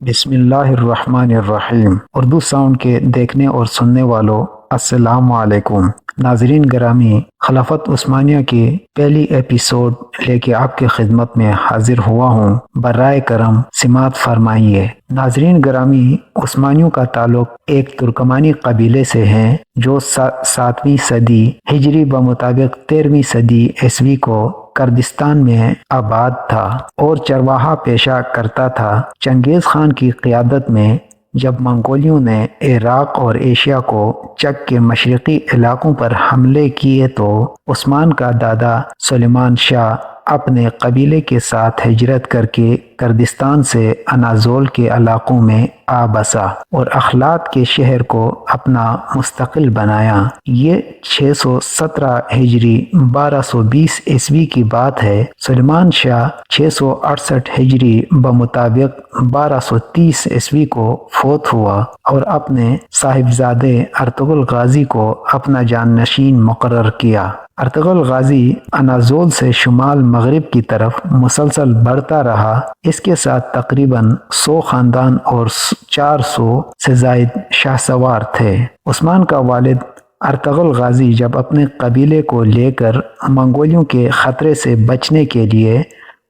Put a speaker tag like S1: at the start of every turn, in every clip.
S1: بسم اللہ الرحمن الرحیم۔ اردو ساؤنڈ کے دیکھنے اور سننے والوں السلام علیکم۔ ناظرین گرامی، خلافت عثمانیہ کی پہلی ایپیسوڈ لے کے آپ کی خدمت میں حاضر ہوا ہوں۔ برائے کرم سماعت فرمائیے۔ ناظرین گرامی، عثمانیوں کا تعلق ایک ترکمانی قبیلے سے ہے جو 7ویں صدی ہجری بمطابق 13ویں صدی عیسوی کو کردستان میں آباد تھا اور چرواہا پیشہ کرتا تھا۔ چنگیز خان کی قیادت میں جب منگولیوں نے عراق اور ایشیا کو چک کے مشرقی علاقوں پر حملے کیے تو عثمان کا دادا سلیمان شاہ اپنے قبیلے کے ساتھ ہجرت کر کے کردستان سے اناضول کے علاقوں میں آ بسا اور اخلاق کے شہر کو اپنا مستقل بنایا۔ یہ 617 ہجری 1220 عیسوی کی بات ہے۔ سلیمان شاہ 668 ہجری بمطابق 1230 عیسوی کو فوت ہوا اور اپنے صاحبزادے ارطغرل غازی کو اپنا جانشین مقرر کیا۔ ارطغرل غازی اناضول سے شمال مغرب کی طرف مسلسل بڑھتا رہا۔ اس کے ساتھ تقریباً 100 خاندان اور 400 سے زائد شاہ سوار تھے۔ عثمان کا والد ارطغرل غازی جب اپنے قبیلے کو لے کر منگولیوں کے خطرے سے بچنے کے لیے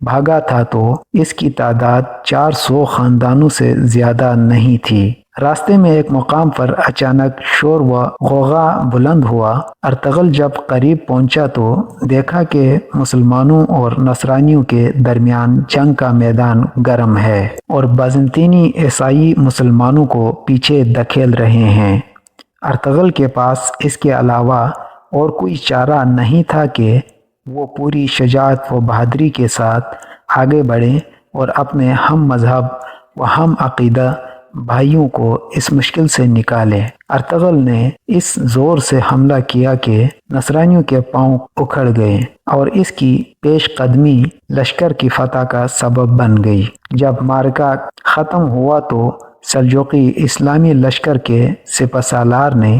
S1: بھاگا تھا تو اس کی تعداد 400 خاندانوں سے زیادہ نہیں تھی۔ راستے میں ایک مقام پر اچانک شور و غوغا بلند ہوا۔ ارطغرل جب قریب پہنچا تو دیکھا کہ مسلمانوں اور نصرانیوں کے درمیان جنگ کا میدان گرم ہے اور بازنطینی عیسائی مسلمانوں کو پیچھے دھکیل رہے ہیں۔ ارطغرل کے پاس اس کے علاوہ اور کوئی چارہ نہیں تھا کہ وہ پوری شجاعت و بہادری کے ساتھ آگے بڑھے اور اپنے ہم مذہب و ہم عقیدہ بھائیوں کو اس مشکل سے نکالے۔ ارطغرل نے اس زور سے حملہ کیا کہ نصرانیوں کے پاؤں اکھڑ گئے اور اس کی پیش قدمی لشکر کی فتح کا سبب بن گئی۔ جب معرکہ ختم ہوا تو سلجوقی اسلامی لشکر کے سپہسالار نے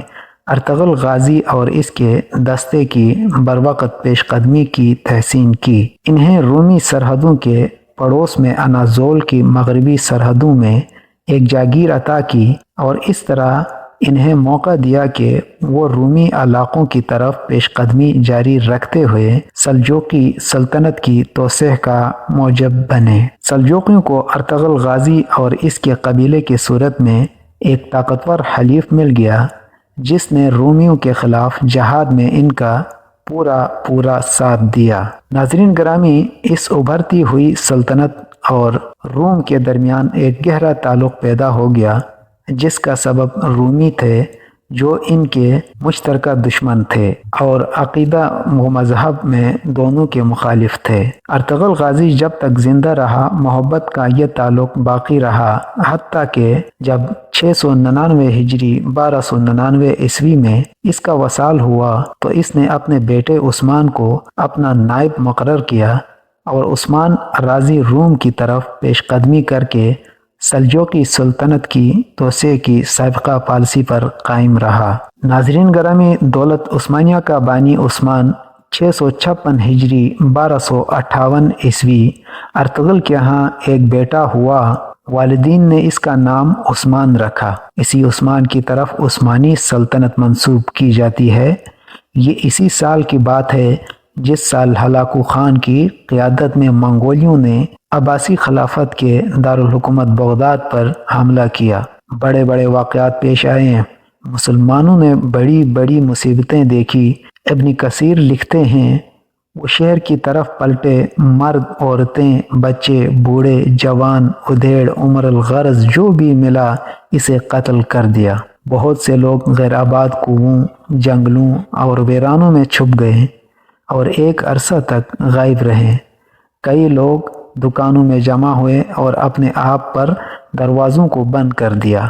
S1: ارطغرل غازی اور اس کے دستے کی بروقت پیش قدمی کی تحسین کی۔ انہیں رومی سرحدوں کے پڑوس میں اناضول کی مغربی سرحدوں میں ایک جاگیر عطا کی اور اس طرح انہیں موقع دیا کہ وہ رومی علاقوں کی طرف پیش قدمی جاری رکھتے ہوئے سلجوقی سلطنت کی توسیع کا موجب بنے۔ سلجوقیوں کو ارطغرل غازی اور اس کے قبیلے کی صورت میں ایک طاقتور حلیف مل گیا جس نے رومیوں کے خلاف جہاد میں ان کا پورا ساتھ دیا۔ ناظرین گرامی، اس ابھرتی ہوئی سلطنت اور روم کے درمیان ایک گہرا تعلق پیدا ہو گیا جس کا سبب رومی تھے جو ان کے مشترکہ دشمن تھے اور عقیدہ و مذہب میں دونوں کے مخالف تھے۔ ارطغرل غازی جب تک زندہ رہا محبت کا یہ تعلق باقی رہا، حتیٰ کہ جب 699 ہجری 1299 عیسوی میں اس کا وصال ہوا تو اس نے اپنے بیٹے عثمان کو اپنا نائب مقرر کیا اور عثمان راضی روم کی طرف پیش قدمی کر کے سلجوقی سلطنت کی توسیع کی سابقہ پالیسی پر قائم رہا۔ ناظرین گرامی، دولت عثمانیہ کا بانی عثمان 656 ہجری 1258 عیسوی ارطغرل کے ہاں ایک بیٹا ہوا۔ والدین نے اس کا نام عثمان رکھا۔ اسی عثمان کی طرف عثمانی سلطنت منسوب کی جاتی ہے۔ یہ اسی سال کی بات ہے جس سال ہلاکو خان کی قیادت میں منگولیوں نے عباسی خلافت کے دارالحکومت بغداد پر حملہ کیا۔ بڑے بڑے واقعات پیش آئے ہیں، مسلمانوں نے بڑی بڑی مصیبتیں دیکھی۔ ابن کثیر لکھتے ہیں وہ شہر کی طرف پلٹے، مرد، عورتیں، بچے، بوڑھے، جوان، ادھیڑ، عمر الغرض جو بھی ملا اسے قتل کر دیا۔ بہت سے لوگ غیر آباد کنووں، جنگلوں اور ویرانوں میں چھپ گئے اور ایک عرصہ تک غائب رہے۔ کئی لوگ دکانوں میں جمع ہوئے اور اپنے آپ پر دروازوں کو بند کر دیا۔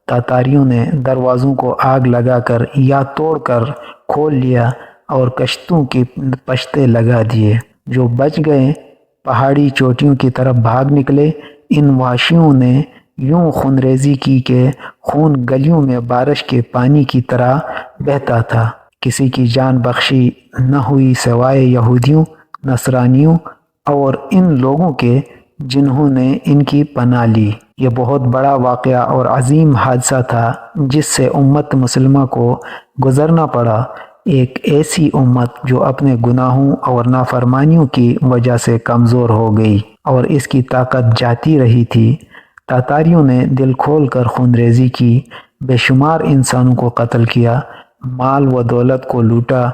S1: تاتاریوں نے دروازوں کو آگ لگا کر یا توڑ کر کھول لیا اور کشتوں کی پشتے لگا دیے۔ جو بچ گئے پہاڑی چوٹیوں کی طرف بھاگ نکلے۔ ان وحشیوں نے یوں خونریزی کی کہ خون گلیوں میں بارش کے پانی کی طرح بہتا تھا۔ کسی کی جان بخشی نہ ہوئی سوائے یہودیوں، نصرانیوں اور ان لوگوں کے جنہوں نے ان کی پناہ لی۔ یہ بہت بڑا واقعہ اور عظیم حادثہ تھا جس سے امت مسلمہ کو گزرنا پڑا، ایک ایسی امت جو اپنے گناہوں اور نافرمانیوں کی وجہ سے کمزور ہو گئی اور اس کی طاقت جاتی رہی تھی۔ تاتاریوں نے دل کھول کر خون ریزی کی، بے شمار انسانوں کو قتل کیا، مال و دولت کو لوٹا،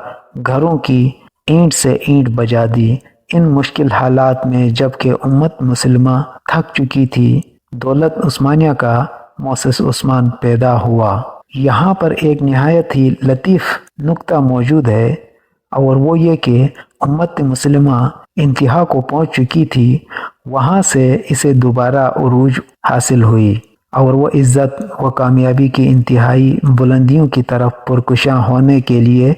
S1: گھروں کی اینٹ سے اینٹ بجا دی۔ ان مشکل حالات میں جبکہ امت مسلمہ تھک چکی تھی، دولت عثمانیہ کا مؤسس عثمان پیدا ہوا۔ یہاں پر ایک نہایت ہی لطیف نکتہ موجود ہے، اور وہ یہ کہ امت مسلمہ انتہا کو پہنچ چکی تھی، وہاں سے اسے دوبارہ عروج حاصل ہوئی اور وہ عزت و کامیابی کی انتہائی بلندیوں کی طرف پرکشاں ہونے کے لیے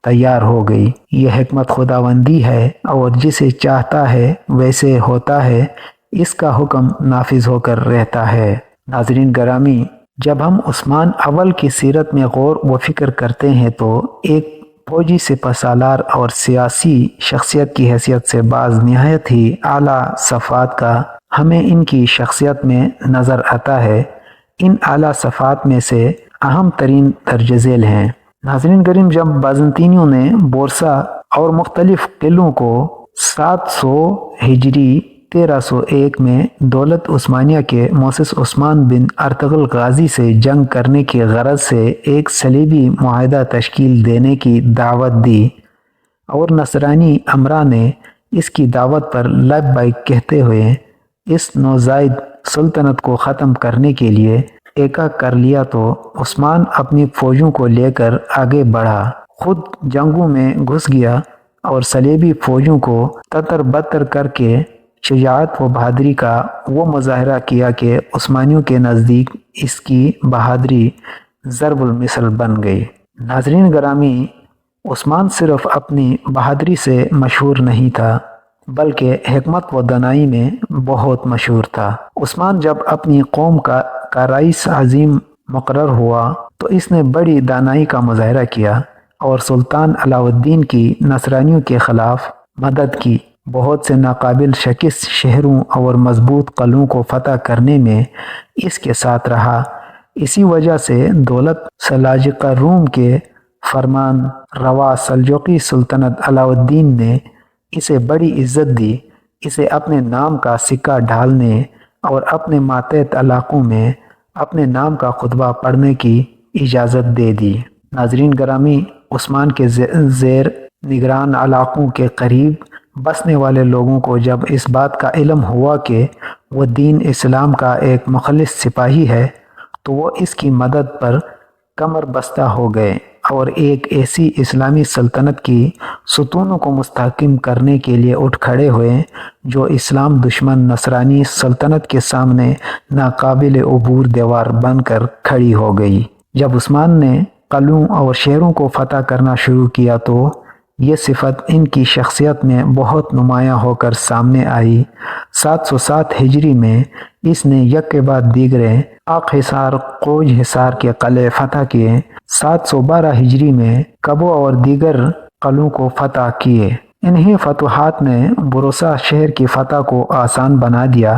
S1: تیار ہو گئی۔ یہ حکمت خداوندی ہے اور جسے چاہتا ہے ویسے ہوتا ہے، اس کا حکم نافذ ہو کر رہتا ہے۔ ناظرین گرامی، جب ہم عثمان اول کی سیرت میں غور و فکر کرتے ہیں تو ایک فوجی سپہ سالار اور سیاسی شخصیت کی حیثیت سے بعض نہایت ہی اعلیٰ صفات کا ہمیں ان کی شخصیت میں نظر آتا ہے۔ ان اعلیٰ صفات میں سے اہم ترین درج ذیل ہیں۔ ناظرین کریم، جب بازنطینیوں نے بورسا اور مختلف قلعوں کو 700 ہجری 1301 میں دولت عثمانیہ کے مؤسس عثمان بن ارطغرل غازی سے جنگ کرنے کی غرض سے ایک صلیبی معاہدہ تشکیل دینے کی دعوت دی اور نصرانی امراء نے اس کی دعوت پر لبیک کہتے ہوئے اس نوزائید سلطنت کو ختم کرنے کے لیے ایکا کر لیا، تو عثمان اپنی فوجوں کو لے کر آگے بڑھا، خود جنگوں میں گھس گیا اور صلیبی فوجوں کو تتر بتر کر کے شجاعت و بہادری کا وہ مظاہرہ کیا کہ عثمانیوں کے نزدیک اس کی بہادری ضرب المثل بن گئی۔ ناظرین گرامی، عثمان صرف اپنی بہادری سے مشہور نہیں تھا بلکہ حکمت و دانائی میں بہت مشہور تھا۔ عثمان جب اپنی قوم کا رئیس عظیم مقرر ہوا تو اس نے بڑی دانائی کا مظاہرہ کیا اور سلطان علاء الدین کی نصرانیوں کے خلاف مدد کی، بہت سے ناقابل شکست شہروں اور مضبوط قلعوں کو فتح کرنے میں اس کے ساتھ رہا۔ اسی وجہ سے دولت سلاجقہ روم کے فرمان روا سلجوقی سلطنت علاء الدین نے اسے بڑی عزت دی، اسے اپنے نام کا سکہ ڈھالنے اور اپنے ماتحت علاقوں میں اپنے نام کا خطبہ پڑھنے کی اجازت دے دی۔ ناظرین گرامی، عثمان کے زیر نگران علاقوں کے قریب بسنے والے لوگوں کو جب اس بات کا علم ہوا کہ وہ دین اسلام کا ایک مخلص سپاہی ہے تو وہ اس کی مدد پر کمر بستہ ہو گئے اور ایک ایسی اسلامی سلطنت کی ستونوں کو مستحکم کرنے کے لیے اٹھ کھڑے ہوئے جو اسلام دشمن نصرانی سلطنت کے سامنے ناقابل عبور دیوار بن کر کھڑی ہو گئی۔ جب عثمان نے قلعوں اور شہروں کو فتح کرنا شروع کیا تو یہ صفت ان کی شخصیت میں بہت نمایاں ہو کر سامنے آئی۔ 707 ہجری میں اس نے یک کے بعد دیگرے آق حصار، قوج حصار کے قلعے فتح کیے۔ 712 ہجری میں کبو اور دیگر قلعوں کو فتح کیے۔ انہی فتوحات نے بروسا شہر کی فتح کو آسان بنا دیا۔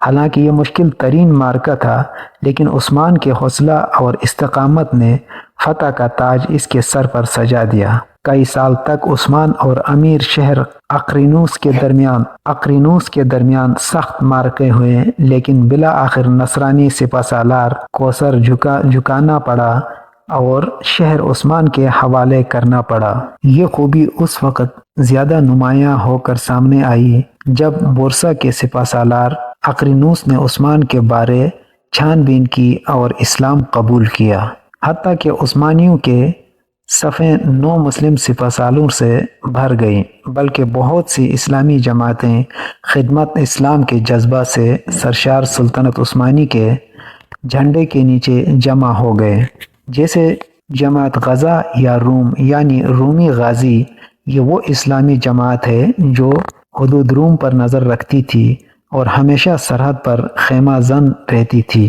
S1: حالانکہ یہ مشکل ترین معرکہ تھا، لیکن عثمان کے حوصلہ اور استقامت نے فتح کا تاج اس کے سر پر سجا دیا۔ کئی سال تک عثمان اور امیر شہر اقرینوس کے درمیان سخت معرکے ہوئے، لیکن بالآخر نصرانی سپہ سالار کو سر جھکانا پڑا اور شہر عثمان کے حوالے کرنا پڑا۔ یہ خوبی اس وقت زیادہ نمایاں ہو کر سامنے آئی جب بورسا کے سپہ سالار اقرینوس نے عثمان کے بارے چھان بین کی اور اسلام قبول کیا۔ حتیٰ کہ عثمانیوں کے صفیں نو مسلم سپہ سالاروں سے بھر گئیں، بلکہ بہت سی اسلامی جماعتیں خدمت اسلام کے جذبہ سے سرشار سلطنت عثمانی کے جھنڈے کے نیچے جمع ہو گئے، جیسے جماعت غزہ یا روم یعنی رومی غازی۔ یہ وہ اسلامی جماعت ہے جو حدود روم پر نظر رکھتی تھی اور ہمیشہ سرحد پر خیمہ زن رہتی تھی۔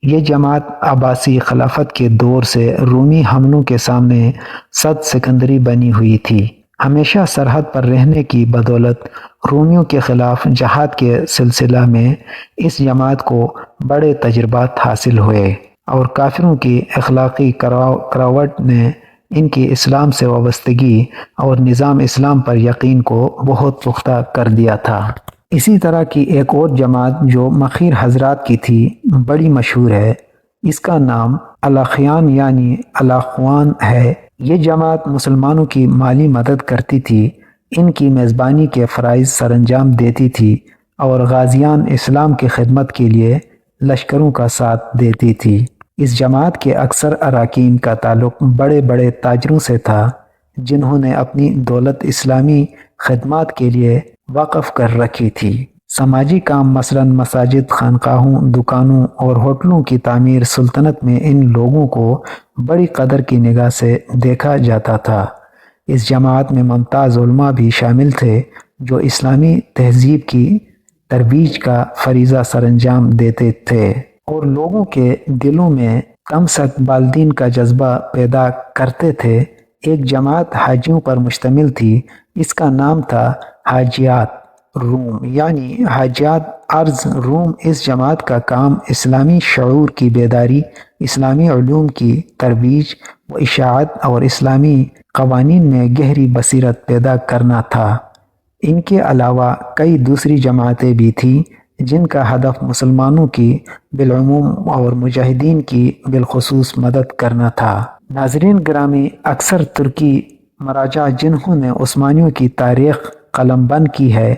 S1: یہ جماعت عباسی خلافت کے دور سے رومی حملوں کے سامنے صد سکندری بنی ہوئی تھی۔ ہمیشہ سرحد پر رہنے کی بدولت رومیوں کے خلاف جہاد کے سلسلہ میں اس جماعت کو بڑے تجربات حاصل ہوئے اور کافروں کی اخلاقی کراوٹ نے ان کی اسلام سے وابستگی اور نظام اسلام پر یقین کو بہت پختہ کر دیا تھا۔ اسی طرح کی ایک اور جماعت جو مخیر حضرات کی تھی بڑی مشہور ہے، اس کا نام الاخیان یعنی الاخوان ہے۔ یہ جماعت مسلمانوں کی مالی مدد کرتی تھی، ان کی میزبانی کے فرائض سر انجام دیتی تھی اور غازیان اسلام کی خدمت کے لیے لشکروں کا ساتھ دیتی تھی۔ اس جماعت کے اکثر اراکین کا تعلق بڑے بڑے تاجروں سے تھا جنہوں نے اپنی دولت اسلامی خدمات کے لیے وقف کر رکھی تھی۔ سماجی کام مثلاً مساجد، خانقاہوں، دکانوں اور ہوٹلوں کی تعمیر سلطنت میں ان لوگوں کو بڑی قدر کی نگاہ سے دیکھا جاتا تھا۔ اس جماعت میں ممتاز علماء بھی شامل تھے جو اسلامی تہذیب کی ترویج کا فریضہ سر انجام دیتے تھے اور لوگوں کے دلوں میں تمسک بالدین کا جذبہ پیدا کرتے تھے۔ ایک جماعت حاجیوں پر مشتمل تھی، اس کا نام تھا حاجیات روم یعنی حاجیات ارض روم۔ اس جماعت کا کام اسلامی شعور کی بیداری، اسلامی علوم کی ترویج و اشاعت اور اسلامی قوانین میں گہری بصیرت پیدا کرنا تھا۔ ان کے علاوہ کئی دوسری جماعتیں بھی تھیں جن کا ہدف مسلمانوں کی بالعموم اور مجاہدین کی بالخصوص مدد کرنا تھا۔ ناظرین گرامی، اکثر ترکی مراجع جنہوں نے عثمانیوں کی تاریخ قلم بند کی ہے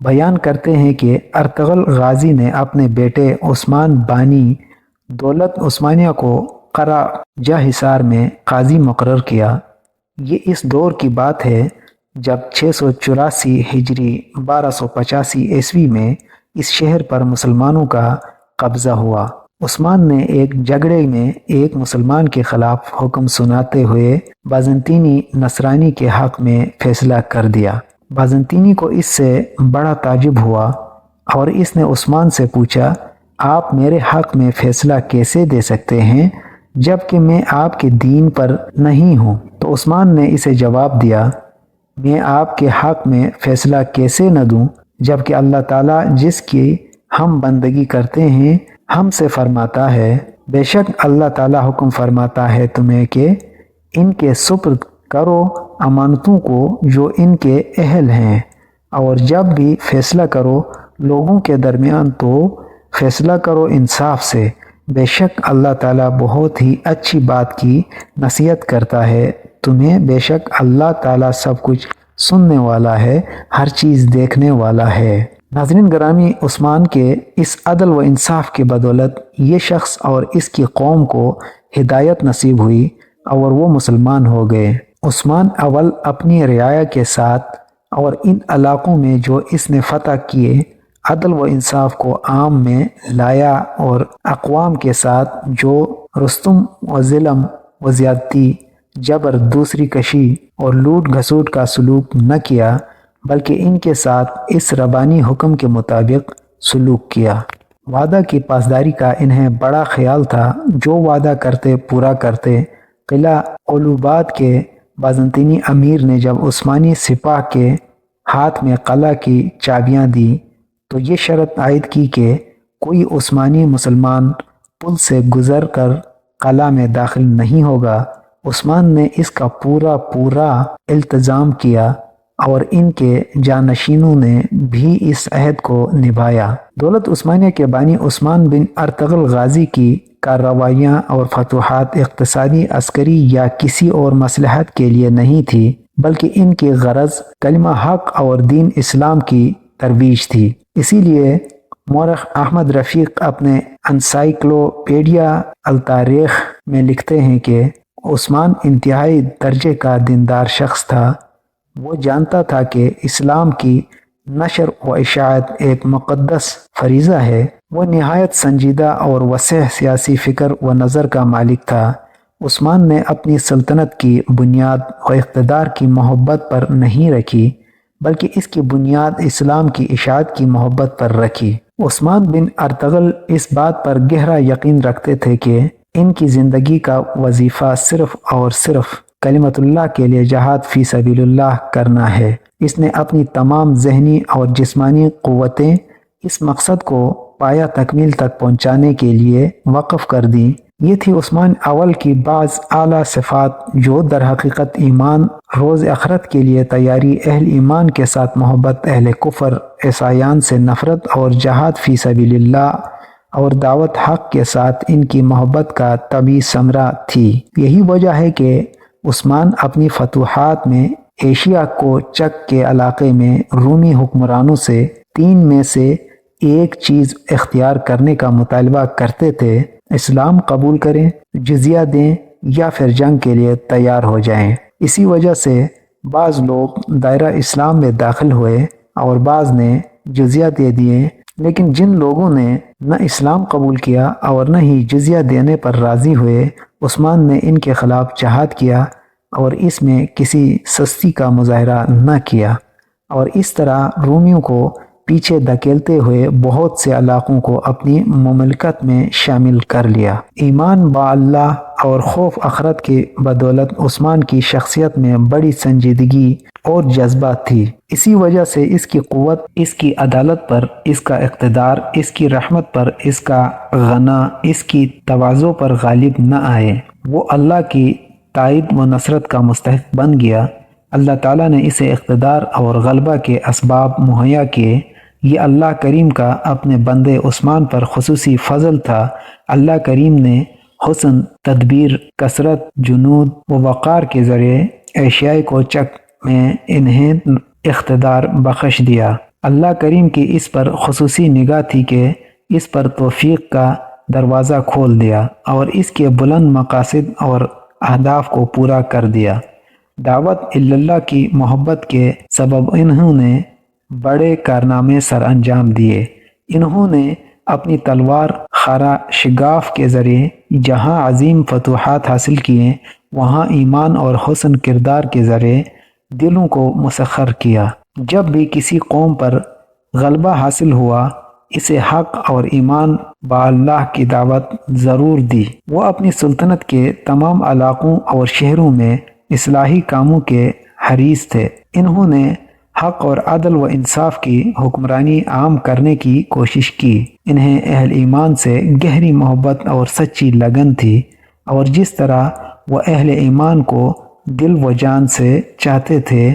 S1: بیان کرتے ہیں کہ ارطغرل غازی نے اپنے بیٹے عثمان بانی دولت عثمانیہ کو قراجہ حصار میں قاضی مقرر کیا۔ یہ اس دور کی بات ہے جب 684 ہجری 1285 عیسوی میں اس شہر پر مسلمانوں کا قبضہ ہوا۔ عثمان نے ایک جھگڑے میں ایک مسلمان کے خلاف حکم سناتے ہوئے بازنطینی نصرانی کے حق میں فیصلہ کر دیا۔ بازنطینی کو اس سے بڑا تعجب ہوا اور اس نے عثمان سے پوچھا، آپ میرے حق میں فیصلہ کیسے دے سکتے ہیں جبکہ میں آپ کے دین پر نہیں ہوں؟ تو عثمان نے اسے جواب دیا، میں آپ کے حق میں فیصلہ کیسے نہ دوں جبکہ اللہ تعالیٰ جس کی ہم بندگی کرتے ہیں ہم سے فرماتا ہے، بے شک اللہ تعالیٰ حکم فرماتا ہے تمہیں کہ ان کے سپرد کرو امانتوں کو جو ان کے اہل ہیں، اور جب بھی فیصلہ کرو لوگوں کے درمیان تو فیصلہ کرو انصاف سے، بے شک اللہ تعالیٰ بہت ہی اچھی بات کی نصیحت کرتا ہے تمہیں، بے شک اللہ تعالیٰ سب کچھ سننے والا ہے، ہر چیز دیکھنے والا ہے۔ ناظرین گرامی، عثمان کے اس عدل و انصاف کی بدولت یہ شخص اور اس کی قوم کو ہدایت نصیب ہوئی اور وہ مسلمان ہو گئے۔ عثمان اول اپنی رعایا کے ساتھ اور ان علاقوں میں جو اس نے فتح کیے عدل و انصاف کو عام میں لایا اور اقوام کے ساتھ جو رستم و ظلم و زیادتی، جبر، دوسری کشی اور لوٹ گھسوٹ کا سلوک نہ کیا بلکہ ان کے ساتھ اس ربانی حکم کے مطابق سلوک کیا۔ وعدہ کی پاسداری کا انہیں بڑا خیال تھا، جو وعدہ کرتے پورا کرتے۔ قلعہ اولوباد کے بازنطینی امیر نے جب عثمانی سپاہ کے ہاتھ میں قلعہ کی چابیاں دی تو یہ شرط عائد کی کہ کوئی عثمانی مسلمان پل سے گزر کر قلعہ میں داخل نہیں ہوگا۔ عثمان نے اس کا پورا التزام کیا اور ان کے جانشینوں نے بھی اس عہد کو نبھایا۔ دولت عثمانیہ کے بانی عثمان بن ارطغرل غازی کی کارروائیاں اور فتوحات اقتصادی، عسکری یا کسی اور مصلحت کے لیے نہیں تھی بلکہ ان کی غرض کلمہ حق اور دین اسلام کی ترویج تھی۔ اسی لیے مورخ احمد رفیق اپنے انسائکلوپیڈیا التاریخ میں لکھتے ہیں کہ عثمان انتہائی درجے کا دیندار شخص تھا۔ وہ جانتا تھا کہ اسلام کی نشر و اشاعت ایک مقدس فریضہ ہے۔ وہ نہایت سنجیدہ اور وسیع سیاسی فکر و نظر کا مالک تھا۔ عثمان نے اپنی سلطنت کی بنیاد و اقتدار کی محبت پر نہیں رکھی بلکہ اس کی بنیاد اسلام کی اشاعت کی محبت پر رکھی۔ عثمان بن ارطغرل اس بات پر گہرا یقین رکھتے تھے کہ ان کی زندگی کا وظیفہ صرف اور صرف کلمت اللہ کے لیے جہاد فی سبیل اللہ کرنا ہے۔ اس نے اپنی تمام ذہنی اور جسمانی قوتیں اس مقصد کو پایا تکمیل تک پہنچانے کے لیے وقف کر دیں۔ یہ تھی عثمان اول کی بعض اعلیٰ صفات جو در حقیقت ایمان، روز آخرت کے لیے تیاری، اہل ایمان کے ساتھ محبت، اہل کفر عیسائیان سے نفرت اور جہاد فی سبیل اللہ اور دعوت حق کے ساتھ ان کی محبت کا طبعی ثمرہ تھی۔ یہی وجہ ہے کہ عثمان اپنی فتوحات میں ایشیا کو چک کے علاقے میں رومی حکمرانوں سے 3 میں سے ایک چیز اختیار کرنے کا مطالبہ کرتے تھے: اسلام قبول کریں، جزیہ دیں یا پھر جنگ کے لیے تیار ہو جائیں۔ اسی وجہ سے بعض لوگ دائرہ اسلام میں داخل ہوئے اور بعض نے جزیہ دے دیے، لیکن جن لوگوں نے نہ اسلام قبول کیا اور نہ ہی جزیہ دینے پر راضی ہوئے، عثمان نے ان کے خلاف جہاد کیا اور اس میں کسی سستی کا مظاہرہ نہ کیا، اور اس طرح رومیوں کو پیچھے دھکیلتے ہوئے بہت سے علاقوں کو اپنی مملکت میں شامل کر لیا۔ ایمان با اللہ اور خوف آخرت کی بدولت عثمان کی شخصیت میں بڑی سنجیدگی اور جذبہ تھی۔ اسی وجہ سے اس کی قوت اس کی عدالت پر، اس کا اقتدار اس کی رحمت پر، اس کا غنا اس کی تواضع پر غالب نہ آئے۔ وہ اللہ کی تائید و نصرت کا مستحق بن گیا۔ اللہ تعالیٰ نے اسے اقتدار اور غلبہ کے اسباب مہیا کیے۔ یہ اللہ کریم کا اپنے بندے عثمان پر خصوصی فضل تھا۔ اللہ کریم نے حسن، تدبیر، کثرت، جنود و وقار کے ذریعے ایشیائی کو چک میں انہیں اقتدار بخش دیا۔ اللہ کریم کی اس پر خصوصی نگاہ تھی کہ اس پر توفیق کا دروازہ کھول دیا اور اس کے بلند مقاصد اور اہداف کو پورا کر دیا۔ دعوت اللہ کی محبت کے سبب انہوں نے بڑے کارنامے سر انجام دیے۔ انہوں نے اپنی تلوار خارا شگاف کے ذریعے جہاں عظیم فتوحات حاصل کیے، وہاں ایمان اور حسن کردار کے ذریعے دلوں کو مسخر کیا۔ جب بھی کسی قوم پر غلبہ حاصل ہوا، اسے حق اور ایمان با اللہ کی دعوت ضرور دی۔ وہ اپنی سلطنت کے تمام علاقوں اور شہروں میں اصلاحی کاموں کے حریص تھے۔ انہوں نے حق اور عدل و انصاف کی حکمرانی عام کرنے کی کوشش کی۔ انہیں اہل ایمان سے گہری محبت اور سچی لگن تھی، اور جس طرح وہ اہل ایمان کو دل و جان سے چاہتے تھے،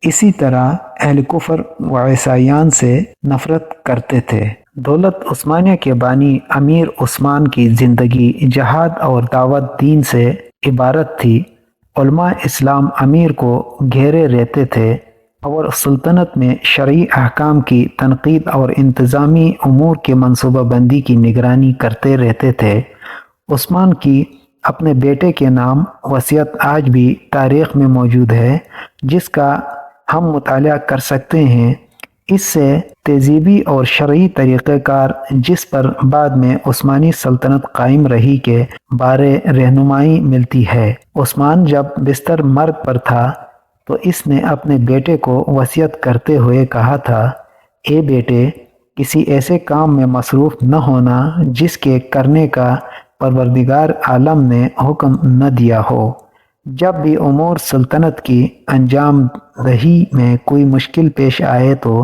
S1: اسی طرح اہل کفر و عیسائیان سے نفرت کرتے تھے۔ دولت عثمانیہ کے بانی امیر عثمان کی زندگی جہاد اور دعوت دین سے عبارت تھی۔ علماء اسلام امیر کو گھیرے رہتے تھے اور سلطنت میں شرعی احکام کی تنقید اور انتظامی امور کے منصوبہ بندی کی نگرانی کرتے رہتے تھے۔ عثمان کی اپنے بیٹے کے نام وصیت آج بھی تاریخ میں موجود ہے، جس کا ہم مطالعہ کر سکتے ہیں۔ اس سے تہذیبی اور شرعی طریقہ کار جس پر بعد میں عثمانی سلطنت قائم رہی کے بارے رہنمائی ملتی ہے۔ عثمان جب بستر مرگ پر تھا تو اس نے اپنے بیٹے کو وصیت کرتے ہوئے کہا تھا: اے بیٹے، کسی ایسے کام میں مصروف نہ ہونا جس کے کرنے کا پروردگار عالم نے حکم نہ دیا ہو۔ جب بھی امور سلطنت کی انجام دہی میں کوئی مشکل پیش آئے تو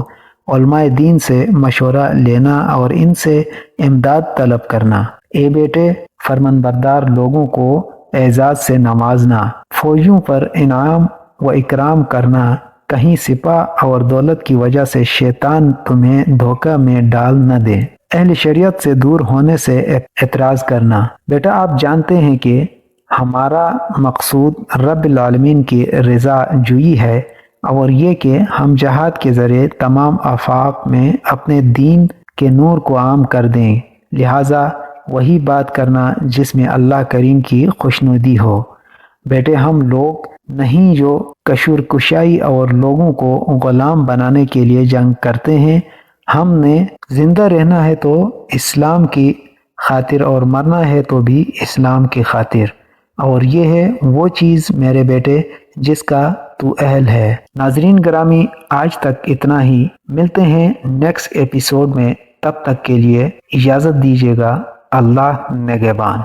S1: علماء دین سے مشورہ لینا اور ان سے امداد طلب کرنا۔ اے بیٹے، فرمانبردار لوگوں کو اعزاز سے نوازنا، فوجیوں پر انعام و اکرام کرنا، کہیں سپاہ اور دولت کی وجہ سے شیطان تمہیں دھوکہ میں ڈال نہ دے، اہل شریعت سے دور ہونے سے اعتراض کرنا۔ بیٹا، آپ جانتے ہیں کہ ہمارا مقصود رب العالمین کی رضا جوئی ہے، اور یہ کہ ہم جہاد کے ذریعے تمام آفاق میں اپنے دین کے نور کو عام کر دیں، لہٰذا وہی بات کرنا جس میں اللہ کریم کی خوشنودی ہو۔ بیٹے، ہم لوگ نہیں جو کشور کشائی اور لوگوں کو غلام بنانے کے لیے جنگ کرتے ہیں۔ ہم نے زندہ رہنا ہے تو اسلام کی خاطر اور مرنا ہے تو بھی اسلام کی خاطر، اور یہ ہے وہ چیز میرے بیٹے جس کا تو اہل ہے۔ ناظرین گرامی، آج تک اتنا ہی، ملتے ہیں نیکسٹ ایپیسوڈ میں، تب تک کے لیے اجازت دیجیے گا۔ اللہ نگہبان۔